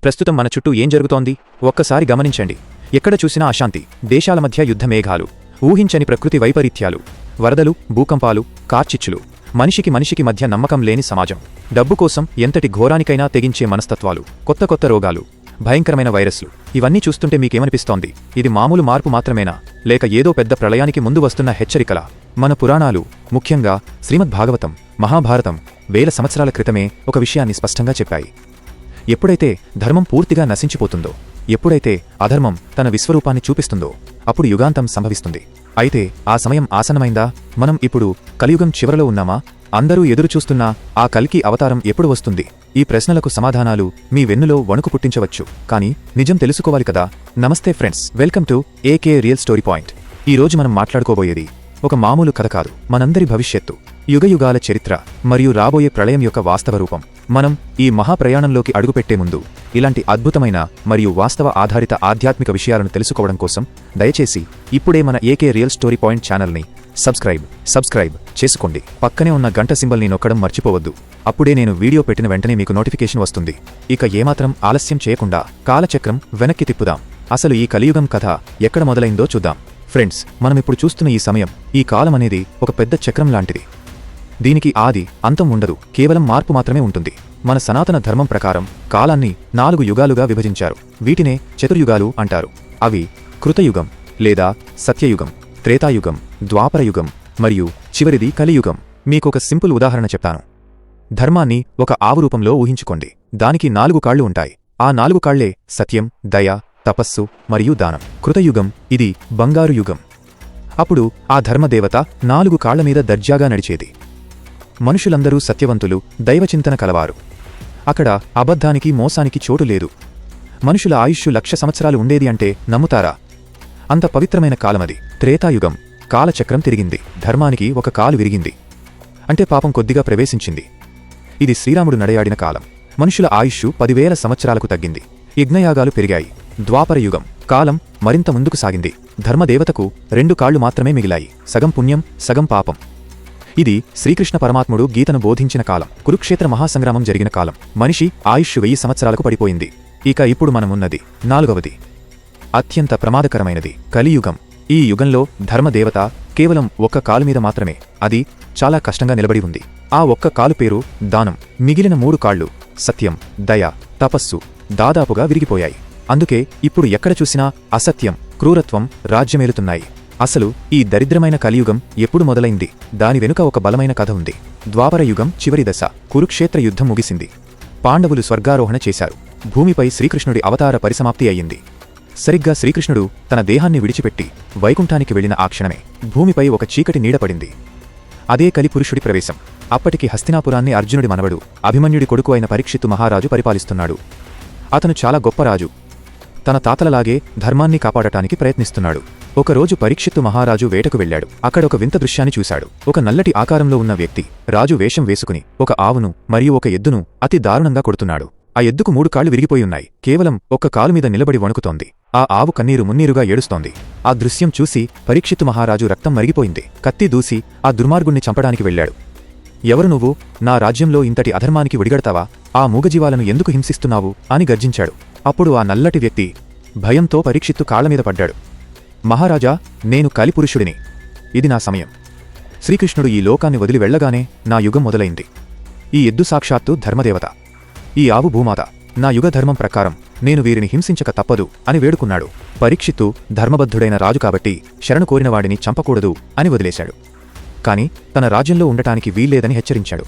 ప్రస్తుతం మన చుట్టూ ఏం జరుగుతోంది ఒక్కసారి గమనించండి. ఎక్కడ చూసినా అశాంతి, దేశాల మధ్య యుద్ధ మేఘాలు, ఊహించని ప్రకృతి వైపరీత్యాలు, వరదలు, భూకంపాలు, కార్చిచ్చులు, మనిషికి మధ్య నమ్మకం లేని సమాజం, డబ్బు కోసం ఎంతటి ఘోరానికైనా తెగించే మనస్తత్వాలు, కొత్త కొత్త రోగాలు, భయంకరమైన వైరస్లు. ఇవన్నీ చూస్తుంటే మీకేమనిపిస్తోంది? ఇది మామూలు మార్పు మాత్రమేనా, లేక ఏదో పెద్ద ప్రళయానికి ముందు వస్తున్న హెచ్చరికలా? మన పురాణాలు, ముఖ్యంగా శ్రీమద్భాగవతం, మహాభారతం వేల సంవత్సరాల క్రితమే ఒక విషయాన్ని స్పష్టంగా చెప్పాయి. ఎప్పుడైతే ధర్మం పూర్తిగా నశించిపోతుందో, ఎప్పుడైతే అధర్మం తన విశ్వరూపాన్ని చూపిస్తుందో, అప్పుడు యుగాంతం సంభవిస్తుంది. అయితే ఆ సమయం ఆసన్నమైందా? మనం ఇప్పుడు కలియుగం చివరలో ఉన్నామా? అందరూ ఎదురుచూస్తున్నా ఆ కల్కి అవతారం ఎప్పుడు వస్తుంది? ఈ ప్రశ్నలకు సమాధానాలు మీ వెన్నులో వణుకు పుట్టించవచ్చు, కానీ నిజం తెలుసుకోవాలి కదా. నమస్తే friends, welcome to AK real story point. ఈరోజు మనం మాట్లాడుకోబోయేది ఒక మామూలు కథ కాదు, మనందరి భవిష్యత్తు, యుగయుగాల చరిత్ర మరియు రాబోయే ప్రళయం యొక్క వాస్తవ రూపం. మనం ఈ మహాప్రయాణంలోకి అడుగుపెట్టే ముందు ఇలాంటి అద్భుతమైన మరియు వాస్తవ ఆధారిత ఆధ్యాత్మిక విషయాలను తెలుసుకోవడం కోసం దయచేసి ఇప్పుడే మన ఏకే రియల్ స్టోరీ పాయింట్ ఛానల్ని సబ్స్క్రైబ్ చేసుకోండి. పక్కనే ఉన్న గంట సింబల్ని నొక్కడం మర్చిపోవద్దు. అప్పుడే నేను వీడియో పెట్టిన వెంటనే మీకు నోటిఫికేషన్ వస్తుంది. ఇక ఏమాత్రం ఆలస్యం చేయకుండా కాలచక్రం వెనక్కి తిప్పుదాం. అసలు ఈ కలియుగం కథ ఎక్కడ మొదలైందో చూద్దాం. ఫ్రెండ్స్, మనమిప్పుడు చూస్తున్న ఈ సమయం, ఈ కాలం అనేది ఒక పెద్ద చక్రం లాంటిది. దీనికి ఆది అంతం ఉండదు, కేవలం మార్పు మాత్రమే ఉంటుంది. మన సనాతన ధర్మం ప్రకారం కాలాన్ని 4 యుగాలుగా విభజించారు. వీటినే చతుర్యుగాలు అంటారు. అవి కృతయుగం లేదా సత్యయుగం, త్రేతాయుగం, ద్వాపరయుగం మరియు చివరిది కలియుగం. మీకొక సింపుల్ ఉదాహరణ చెప్తాను. ధర్మాన్ని ఒక ఆవు రూపంలో ఊహించుకోండి. దానికి 4 కాళ్లు ఉంటాయి. ఆ 4 కాళ్లే సత్యం, దయ, తపస్సు మరియు దానం. కృతయుగం ఇది బంగారు యుగం. అప్పుడు ఆ ధర్మదేవత 4 కాళ్ల మీద దర్జాగా నడిచేది. మనుషులందరూ సత్యవంతులు, దైవచింతన కలవారు. అక్కడ అబద్ధానికి, మోసానికి చోటు లేదు. మనుషుల ఆయుష్ 1,00,000 సంవత్సరాలు ఉండేది అంటే నమ్ముతారా? అంత పవిత్రమైన కాలమది. త్రేతాయుగం. కాలచక్రం తిరిగింది. ధర్మానికి ఒక కాలు విరిగింది. అంటే పాపం కొద్దిగా ప్రవేశించింది. ఇది శ్రీరాముడు నడయాడిన కాలం. మనుషుల ఆయుష్ 10,000 సంవత్సరాలకు తగ్గింది. యజ్ఞయాగాలు పెరిగాయి. ద్వాపరయుగం. కాలం మరింత ముందుకు సాగింది. ధర్మదేవతకు 2 కాళ్లు మాత్రమే మిగిలాయి. సగం పుణ్యం, సగం పాపం. ఇది శ్రీకృష్ణ పరమాత్ముడు గీతను బోధించిన కాలం. కురుక్షేత్ర మహాసంగ్రామం జరిగిన కాలం. మనిషి ఆయుష్ 1000 సంవత్సరాలకు పడిపోయింది. ఇక ఇప్పుడు మనమున్నది 4వది, అత్యంత ప్రమాదకరమైనది, కలియుగం. ఈ యుగంలో ధర్మదేవత కేవలం 1 కాలు మీద మాత్రమే, అది చాలా కష్టంగా నిలబడి ఉంది. ఆ 1 కాలు పేరు దానం. మిగిలిన 3 కాళ్లు సత్యం, దయ, తపస్సు దాదాపుగా విరిగిపోయాయి. అందుకే ఇప్పుడు ఎక్కడ చూసినా అసత్యం, క్రూరత్వం రాజ్యమేలుతున్నాయి. అసలు ఈ దరిద్రమైన కలియుగం ఎప్పుడు మొదలైంది? దాని వెనుక ఒక బలమైన కథ ఉంది. ద్వాపరయుగం చివరి దశ. కురుక్షేత్ర యుద్ధం ముగిసింది. పాండవులు స్వర్గారోహణ చేశారు. భూమిపై శ్రీకృష్ణుడి అవతార పరిసమాప్తి అయ్యింది. సరిగ్గా శ్రీకృష్ణుడు తన దేహాన్ని విడిచిపెట్టి వైకుంఠానికి వెళ్లిన ఆ క్షణమే భూమిపై ఒక చీకటి నీడపడింది. అదే కలిపురుషుడి ప్రవేశం. అప్పటికి హస్తినాపురాన్ని అర్జునుడి మనవడు, అభిమన్యుడి కొడుకు అయిన పరీక్షిత్తు మహారాజు పరిపాలిస్తున్నాడు. అతను చాలా గొప్ప రాజు. తన తాతలలాగే ధర్మాన్ని కాపాడటానికి ప్రయత్నిస్తున్నాడు. ఒకరోజు పరీక్షిత్తు మహారాజు వేటకు వెళ్లాడు. అక్కడ ఒక వింత దృశ్యాన్ని చూశాడు. ఒక నల్లటి ఆకారంలో ఉన్న వ్యక్తి రాజు వేషం వేసుకుని ఒక ఆవును మరియు ఒక ఎద్దును అతి దారుణంగా కొడుతున్నాడు. ఆ ఎద్దుకు 3 కాళ్లు విరిగిపోయున్నాయి. కేవలం 1 కాలు మీద నిలబడి వణుకుతోంది. ఆ ఆవు కన్నీరు మున్నీరుగా ఏడుస్తోంది. ఆ దృశ్యం చూసి పరీక్షిత్తు మహారాజు రక్తం మరిగిపోయింది. కత్తి దూసి ఆ దుర్మార్గుణ్ణి చంపడానికి వెళ్లాడు. ఎవరు నువ్వు? నా రాజ్యంలో ఇంతటి అధర్మానికి ఒడిగడతావా? ఆ మూగజీవాలను ఎందుకు హింసిస్తున్నావు అని గర్జించాడు. అప్పుడు ఆ నల్లటి వ్యక్తి భయంతో పరీక్షిత్తు కాళ్లమీద పడ్డాడు. మహారాజా, నేను కలిపురుషుడిని. ఇది నా సమయం. శ్రీకృష్ణుడు ఈ లోకాన్ని వదిలి వెళ్లగానే నా యుగం మొదలైంది. ఈ ఎద్దు సాక్షాత్తు ధర్మదేవత, ఈ ఆవు భూమాత. నా యుగ ధర్మం ప్రకారం నేను వీరిని హింసించక తప్పదు అని వేడుకున్నాడు. పరీక్షిత్తు ధర్మబద్ధుడైన రాజు కాబట్టి శరణు కోరిన వాడిని చంపకూడదు అని వదిలేశాడు. కాని తన రాజ్యంలో ఉండటానికి వీల్లేదని హెచ్చరించాడు.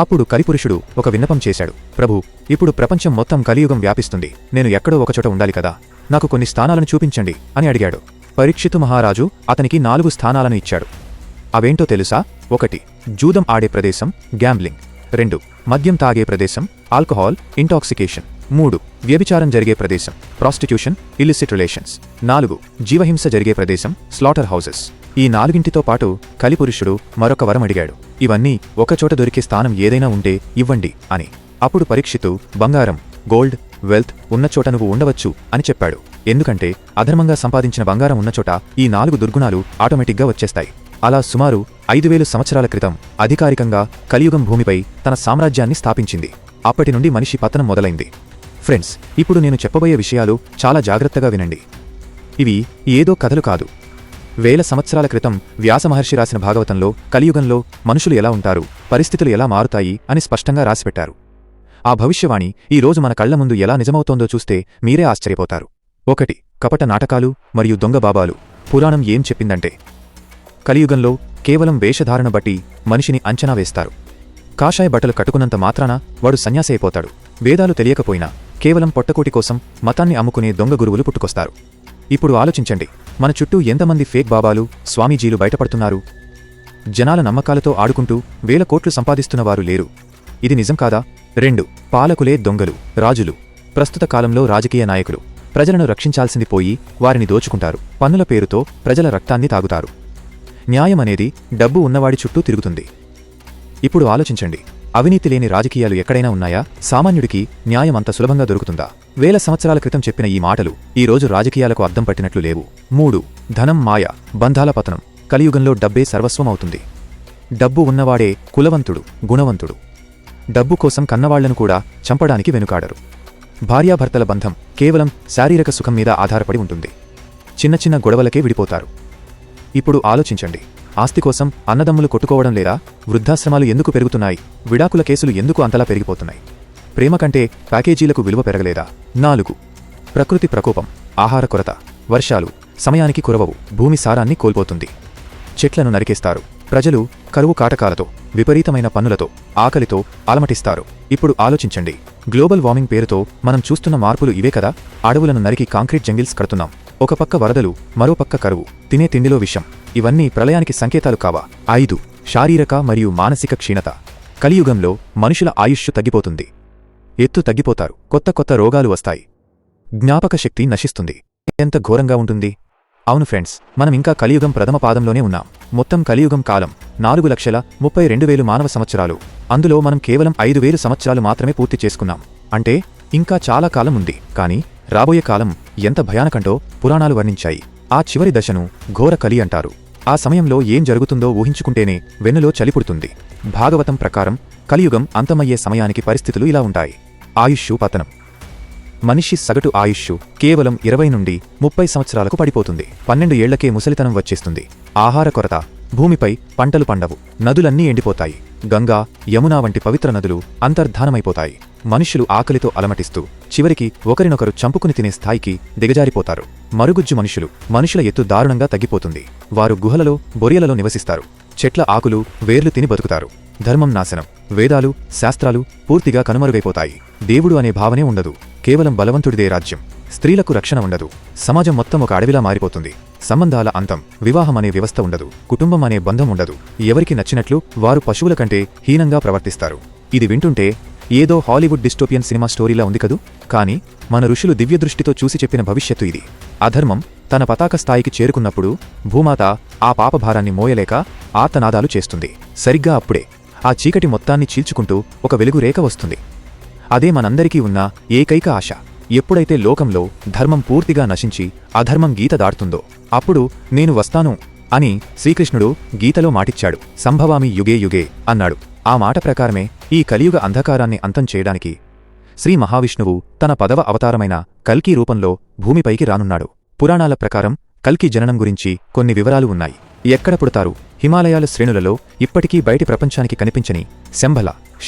అప్పుడు కలిపురుషుడు ఒక విన్నపం చేశాడు. ప్రభూ, ఇప్పుడు ప్రపంచం మొత్తం కలియుగం వ్యాపిస్తుంది. నేను ఎక్కడో ఒకచోట ఉండాలి కదా, నాకు కొన్ని స్థానాలను చూపించండి అని అడిగాడు. పరీక్షిత్తు మహారాజు అతనికి 4 స్థానాలను ఇచ్చాడు. అవేంటో తెలుసా? 1 జూదం ఆడే ప్రదేశం, గ్యాంబ్లింగ్. 2 మద్యం తాగే ప్రదేశం, ఆల్కహాల్ ఇంటాక్సికేషన్. 3 వ్యభిచారం జరిగే ప్రదేశం, ప్రాస్టిట్యూషన్, ఇల్లిసిట్ రిలేషన్స్. 4 జీవహింస జరిగే ప్రదేశం, స్లాటర్ హౌసెస్. ఈ 4ంటితో పాటు కలిపురుషుడు మరొక వరం అడిగాడు. ఇవన్నీ ఒకచోట దొరికే స్థానం ఏదైనా ఉంటే ఇవ్వండి అని. అప్పుడు పరీక్షిత్తు బంగారం, గోల్డ్, వెల్త్ ఉన్నచోట నువ్వు ఉండవచ్చు అని చెప్పాడు. ఎందుకంటే అధర్మంగా సంపాదించిన బంగారం ఉన్నచోట ఈ 4 దుర్గుణాలు ఆటోమేటిక్గా వచ్చేస్తాయి. అలా సుమారు 5,000 సంవత్సరాల క్రితం అధికారికంగా కలియుగం భూమిపై తన సామ్రాజ్యాన్ని స్థాపించింది. అప్పటి నుండి మనిషి పతనం మొదలైంది. ఫ్రెండ్స్, ఇప్పుడు నేను చెప్పబోయే విషయాలు చాలా జాగ్రత్తగా వినండి. ఇవి ఏదో కథలు కాదు. వేల సంవత్సరాల క్రితం వ్యాసమహర్షి రాసిన భాగవతంలో కలియుగంలో మనుషులు ఎలా ఉంటారు, పరిస్థితులు ఎలా మారుతాయి అని స్పష్టంగా రాసిపెట్టారు. ఆ భవిష్యవాణి ఈ రోజు మన కళ్ల ముందు ఎలా నిజమవుతోందో చూస్తే మీరే ఆశ్చర్యపోతారు. 1. కపట నాటకాలు మరియు దొంగ బాబాలు. పురాణం ఏం చెప్పిందంటే, కలియుగంలో కేవలం వేషధారణ బట్టి మనిషిని అంచనా వేస్తారు. కాషాయ బట్టలు కట్టుకున్నంత మాత్రాన వాడు సన్యాసి అయిపోతాడు. వేదాలు తెలియకపోయినా కేవలం పొట్టకోటి కోసం మతాన్ని అమ్ముకునే దొంగ గురువులు పుట్టుకొస్తారు. ఇప్పుడు ఆలోచించండి, మన చుట్టూ ఎంతమంది ఫేక్ బాబాలు, స్వామీజీలు బయటపడుతున్నారు? జనాల నమ్మకాలతో ఆడుకుంటూ వేల కోట్లు సంపాదిస్తున్నవారు లేరు. ఇది నిజం కాదా? 2. పాలకులే దొంగలు, రాజులు. ప్రస్తుత కాలంలో రాజకీయ నాయకులు ప్రజలను రక్షించాల్సింది పోయి వారిని దోచుకుంటారు. పన్నుల పేరుతో ప్రజల రక్తాన్ని తాగుతారు. న్యాయమనేది డబ్బు ఉన్నవాడి చుట్టూ తిరుగుతుంది. ఇప్పుడు ఆలోచించండి, అవినీతి లేని రాజకీయాలు ఎక్కడైనా ఉన్నాయా? సామాన్యుడికి న్యాయం అంత సులభంగా దొరుకుతుందా? వేల సంవత్సరాల క్రితం చెప్పిన ఈ మాటలు ఈ రోజు రాజకీయాలకు అద్దం పట్టినట్లు లేవు. 3. ధనం మాయ, బంధాల పతనం. కలియుగంలో డబ్బే సర్వస్వం అవుతుంది. డబ్బు ఉన్నవాడే కులవంతుడు, గుణవంతుడు. డబ్బు కోసం కన్నవాళ్లను కూడా చంపడానికి వెనుకాడరు. భార్యాభర్తల బంధం కేవలం శారీరక సుఖం మీద ఆధారపడి ఉంటుంది. చిన్న చిన్న గొడవలకే విడిపోతారు. ఇప్పుడు ఆలోచించండి, ఆస్తి కోసం అన్నదమ్ములు కొట్టుకోవడం లేదా? వృద్ధాశ్రమాలు ఎందుకు పెరుగుతున్నాయి? విడాకుల కేసులు ఎందుకు అంతలా పెరిగిపోతున్నాయి? ప్రేమ కంటే ప్యాకేజీలకు విలువ పెరగలేదా? 4. ప్రకృతి ప్రకోపం, ఆహార కొరత. వర్షాలు సమయానికి కురవవు, భూమి సారాన్ని కోల్పోతుంది. చెట్లను నరికేస్తారు. ప్రజలు కరువు కాటకాలతో, విపరీతమైన పన్నులతో, ఆకలితో అలమటిస్తారు. ఇప్పుడు ఆలోచించండి, గ్లోబల్ వార్మింగ్ పేరుతో మనం చూస్తున్న మార్పులు ఇవే కదా? అడవులను నరికి కాంక్రీట్ జంగిల్స్ కడుతున్నాం. ఒక పక్క వరదలు, మరో పక్క కరువు, తినే తిండిలో విషం. ఇవన్నీ ప్రళయానికి సంకేతాలు కావా? 5. శారీరక మరియు మానసిక క్షీణత. కలియుగంలో మనుషుల ఆయుష్షు తగ్గిపోతుంది. ఎత్తు తగ్గిపోతారు. కొత్త కొత్త రోగాలు వస్తాయి. జ్ఞాపక శక్తి నశిస్తుంది. ఎంత ఘోరంగా ఉంటుంది? అవును ఫ్రెండ్స్, మనం ఇంకా కలియుగం ప్రథమ పాదంలోనే ఉన్నాం. మొత్తం కలియుగం కాలం 4,32,000 మానవ సంవత్సరాలు. అందులో మనం కేవలం 5,000 సంవత్సరాలు మాత్రమే పూర్తి చేసుకున్నాం. అంటే ఇంకా చాలా కాలం ఉంది. కానీ రాబోయే కాలం ఎంత భయానకంటో పురాణాలు వర్ణించాయి. ఆ చివరి దశను ఘోర కలి అంటారు. ఆ సమయంలో ఏం జరుగుతుందో ఊహించుకుంటేనే వెన్నులో చలిపుడుతుంది. భాగవతం ప్రకారం కలియుగం అంతమయ్యే సమయానికి పరిస్థితులు ఇలా ఉంటాయి. ఆయుష్షు పతనం. మనిషి సగటు ఆయుష్షు కేవలం 20 నుండి 30 సంవత్సరాలకు పడిపోతుంది. 12 ఏళ్లకే ముసలితనం వచ్చేస్తుంది. ఆహార కొరత. భూమిపై పంటలు పండవు. నదులన్నీ ఎండిపోతాయి. గంగా, యమునా వంటి పవిత్ర నదులు అంతర్ధానమైపోతాయి. మనుషులు ఆకలితో అలమటిస్తూ చివరికి ఒకరినొకరు చంపుకుని తినే స్థాయికి దిగజారిపోతారు. మరుగుజ్జు మనుషుల ఎత్తు దారుణంగా తగ్గిపోతుంది. వారు గుహలలో, బొరియలలో నివసిస్తారు. చెట్ల ఆకులు, వేర్లు తిని బతుకుతారు. ధర్మం నాశనం. వేదాలు, శాస్త్రాలు పూర్తిగా కనుమరుగైపోతాయి. దేవుడు అనే భావనే ఉండదు. కేవలం బలవంతుడిదే రాజ్యం. స్త్రీలకు రక్షణ ఉండదు. సమాజం మొత్తం ఒక అడవిలా మారిపోతుంది. సంబంధాల అంతం. వివాహం అనే వ్యవస్థ ఉండదు. కుటుంబం అనే బంధం ఉండదు. ఎవరికి నచ్చినట్లు వారు పశువుల కంటే హీనంగా ప్రవర్తిస్తారు. ఇది వింటుంటే ఏదో హాలీవుడ్ డిస్టోపియన్ సినిమా స్టోరీలా ఉంది కదూ? కానీ మన ఋషులు దివ్యదృష్టితో చూసి చెప్పిన భవిష్యత్తు ఇది. అధర్మం తన పతాక స్థాయికి చేరుకున్నప్పుడు భూమాత ఆ పాపభారాన్ని మోయలేక ఆర్తనాదాలు చేస్తుంది. సరిగ్గా అప్పుడే ఆ చీకటి మొత్తాన్ని చీల్చుకుంటూ ఒక వెలుగు రేఖ వస్తుంది. అదే మనందరికీ ఉన్న ఏకైక ఆశ. ఎప్పుడైతే లోకంలో ధర్మం పూర్తిగా నశించి అధర్మం గీత దాటుతుందో అప్పుడు నేను వస్తాను అని శ్రీకృష్ణుడు గీతలో మాటిచ్చాడు. సంభవామి యుగే యుగే అన్నాడు. ఆ మాట ప్రకారమే ఈ కలియుగ అంధకారాన్ని అంతం చేయడానికి శ్రీ మహావిష్ణువు తన 10వ అవతారమైన కల్కి రూపంలో భూమిపైకి రానున్నాడు. పురాణాల ప్రకారం కల్కి జననం గురించి కొన్ని వివరాలు ఉన్నాయి. ఎక్కడ పుడతారు? హిమాలయాల శ్రేణులలో ఇప్పటికీ బయటి ప్రపంచానికి కనిపించని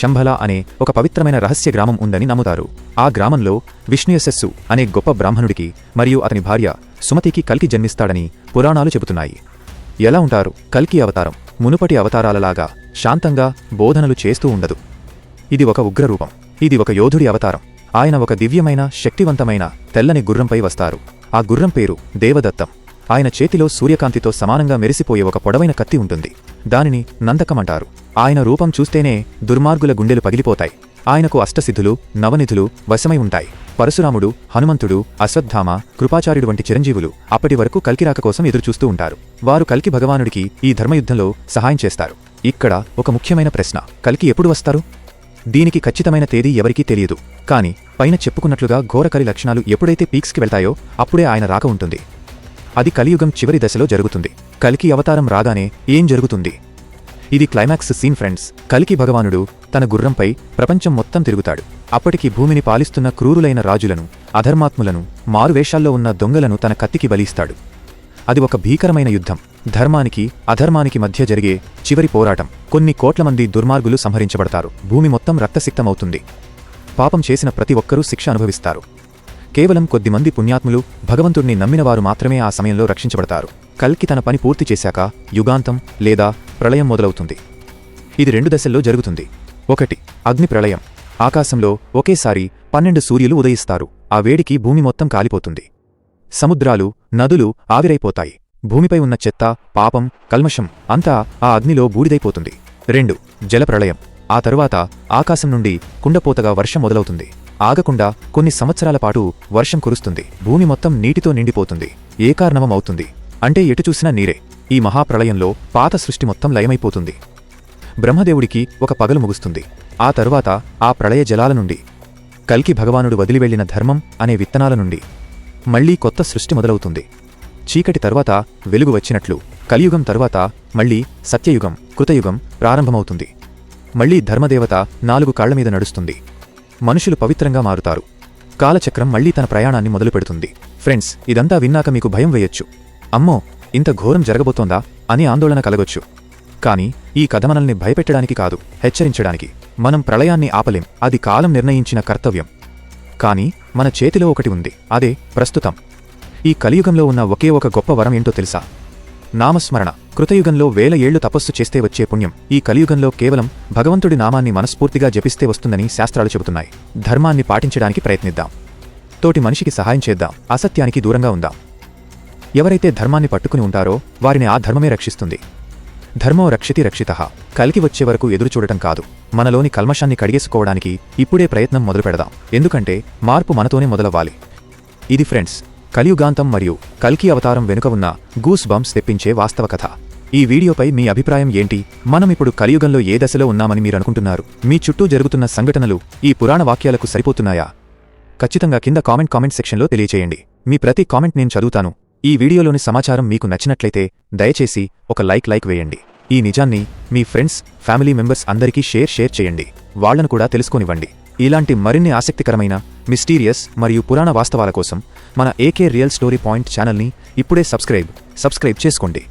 శంభల అనే ఒక పవిత్రమైన రహస్య గ్రామం ఉందని నమ్ముతారు. ఆ గ్రామంలో విష్ణుయశస్సు అనే గొప్ప బ్రాహ్మణుడికి మరియు అతని భార్య సుమతికి కల్కి జన్మిస్తాడని పురాణాలు చెబుతున్నాయి. ఎలా ఉంటారు? కల్కి అవతారం మునుపటి అవతారాలలాగా శాంతంగా బోధనలు చేస్తూ ఉండదు. ఇది ఒక ఉగ్రరూపం. ఇది ఒక యోధుడి అవతారం. ఆయన ఒక దివ్యమైన, శక్తివంతమైన తెల్లని గుర్రంపై వస్తారు. ఆ గుర్రం పేరు దేవదత్తం. ఆయన చేతిలో సూర్యకాంతితో సమానంగా మెరిసిపోయే ఒక పొడవైన కత్తి ఉంటుంది. దానిని నందకమంటారు. ఆయన రూపం చూస్తేనే దుర్మార్గుల గుండెలు పగిలిపోతాయి. ఆయనకు అష్టసిద్ధులు, నవనిధులు వశమై ఉంటాయి. పరశురాముడు, హనుమంతుడు, అశ్వత్థామ, కృపాచార్యుడు వంటి చిరంజీవులు అప్పటి వరకు కల్కిరాక కోసం ఎదురుచూస్తూ ఉంటారు. వారు కల్కి భగవానుడికి ఈ ధర్మయుద్ధంలో సహాయం చేస్తారు. ఇక్కడ ఒక ముఖ్యమైన ప్రశ్న, కల్కి ఎప్పుడు వస్తారు? దీనికి ఖచ్చితమైన తేదీ ఎవరికీ తెలియదు. కాని పైన చెప్పుకున్నట్లుగా ఘోరకలి లక్షణాలు ఎప్పుడైతే పీక్స్కి వెళ్తాయో అప్పుడే ఆయన రాక ఉంటుంది. అది కలియుగం చివరి దశలో జరుగుతుంది. కల్కి అవతారం రాగానే ఏం జరుగుతుంది? ఇది క్లైమాక్స్ సీన్ ఫ్రెండ్స్. కల్కి భగవానుడు తన గుర్రంపై ప్రపంచం మొత్తం తిరుగుతాడు. అప్పటికి భూమిని పాలిస్తున్న క్రూరులైన రాజులను, అధర్మాత్ములను, మారువేషాల్లో ఉన్న దొంగలను తన కత్తికి బలిస్తాడు. అది ఒక భీకరమైన యుద్ధం. ధర్మానికి అధర్మానికి మధ్య జరిగే చివరి పోరాటం. కొన్ని కోట్ల మంది దుర్మార్గులు సంహరించబడతారు. భూమి మొత్తం రక్తసిక్తమవుతుంది. పాపం చేసిన ప్రతి ఒక్కరూ శిక్ష అనుభవిస్తారు. కేవలం కొద్దిమంది పుణ్యాత్ములు, భగవంతుణ్ణి నమ్మినవారు మాత్రమే ఆ సమయంలో రక్షించబడతారు. కల్కి తన పని పూర్తి చేశాక యుగాంతం లేదా ప్రళయం మొదలవుతుంది. ఇది 2 దశల్లో జరుగుతుంది. 1. అగ్ని ప్రళయం. ఆకాశంలో ఒకేసారి 12 సూర్యులు ఉదయిస్తారు. ఆ వేడికి భూమి మొత్తం కాలిపోతుంది. సముద్రాలు, నదులు ఆవిరైపోతాయి. భూమిపై ఉన్న చెత్త, పాపం, కల్మషం అంతా ఆ అగ్నిలో బూడిదైపోతుంది. 2. జలప్రళయం. ఆ తరువాత ఆకాశం నుండి కుండపోతగా వర్షం మొదలవుతుంది. ఆగకుండా కొన్ని సంవత్సరాల పాటు వర్షం కురుస్తుంది. భూమి మొత్తం నీటితో నిండిపోతుంది. ఏకార్ణవం అవుతుంది. అంటే ఎటు చూసినా నీరే. ఈ మహాప్రళయంలో పాత సృష్టి మొత్తం లయమైపోతుంది. బ్రహ్మదేవుడికి ఒక పగలు ముగుస్తుంది. ఆ తరువాత ఆ ప్రళయ జలాల నుండి, కల్కి భగవానుడు వదిలివెళ్లిన ధర్మం అనే విత్తనాల నుండి మళ్లీ కొత్త సృష్టి మొదలవుతుంది. చీకటి తర్వాత వెలుగు వచ్చినట్లు కలియుగం తరువాత మళ్లీ సత్యయుగం, కృతయుగం ప్రారంభమవుతుంది. మళ్లీ ధర్మదేవత 4 కాళ్లమీద నడుస్తుంది. మనుషులు పవిత్రంగా మారుతారు. కాలచక్రం మళ్లీ తన ప్రయాణాన్ని మొదలుపెడుతుంది. ఫ్రెండ్స్, ఇదంతా విన్నాక మీకు భయం వేయొచ్చు. అమ్మో, ఇంత ఘోరం జరగబోతోందా అని ఆందోళన కలగొచ్చు. కాని ఈ కథ మనల్ని భయపెట్టడానికి కాదు, హెచ్చరించడానికి. మనం ప్రళయాన్ని ఆపలేం. అది కాలం నిర్ణయించిన కర్తవ్యం. కాని మన చేతిలో ఒకటి ఉంది. అదే ప్రస్తుతం. ఈ కలియుగంలో ఉన్న ఒకే ఒక గొప్ప వరం ఏంటో తెలుసా? నామస్మరణ. కృతయుగంలో 1000 ఏళ్లు తపస్సు చేస్తే వచ్చే పుణ్యం ఈ కలియుగంలో కేవలం భగవంతుడి నామాన్ని మనస్ఫూర్తిగా జపిస్తే వస్తుందని శాస్త్రాలు చెబుతున్నాయి. ధర్మాన్ని పాటించడానికి ప్రయత్నిద్దాం. తోటి మనిషికి సహాయం చేద్దాం. అసత్యానికి దూరంగా ఉందాం. ఎవరైతే ధర్మాన్ని పట్టుకుని ఉంటారో వారిని ఆ ధర్మమే రక్షిస్తుంది. ధర్మో రక్షితి రక్షితః. కల్కి వచ్చే వరకు ఎదురుచూడటం కాదు, మనలోని కల్మషాన్ని కడిగేసుకోవడానికి ఇప్పుడే ప్రయత్నం మొదలుపెడదాం. ఎందుకంటే మార్పు మనతోనే మొదలవ్వాలి. ఇది ఫ్రెండ్స్, కలియుగాంతం మరియు కల్కి అవతారం వెనుక ఉన్న గూస్ బంప్స్ తెప్పించే వాస్తవ కథ. ఈ వీడియోపై మీ అభిప్రాయం ఏంటి? మనమిప్పుడు కలియుగంలో ఏ దశలో ఉన్నామని మీరనుకుంటున్నారు? మీ చుట్టూ జరుగుతున్న సంఘటనలు ఈ పురాణ వాక్యాలకు సరిపోతున్నాయా? ఖచ్చితంగా కింద కామెంట్ సెక్షన్లో తెలియచేయండి. మీ ప్రతి కామెంట్ నేను చదువుతాను. ఈ వీడియోలోని సమాచారం మీకు నచ్చినట్లయితే దయచేసి ఒక లైక్ వేయండి. ఈ నిజాన్ని మీ ఫ్రెండ్స్, ఫ్యామిలీ మెంబర్స్ అందరికీ షేర్ చేయండి. వాళ్లను కూడా తెలుసుకోనివ్వండి. ఇలాంటి మరిన్ని ఆసక్తికరమైన, మిస్టీరియస్ మరియు పురాణ వాస్తవాల కోసం మన ఏకే రియల్ స్టోరీ పాయింట్ ఛానల్ని ఇప్పుడే సబ్స్క్రైబ్ చేసుకోండి.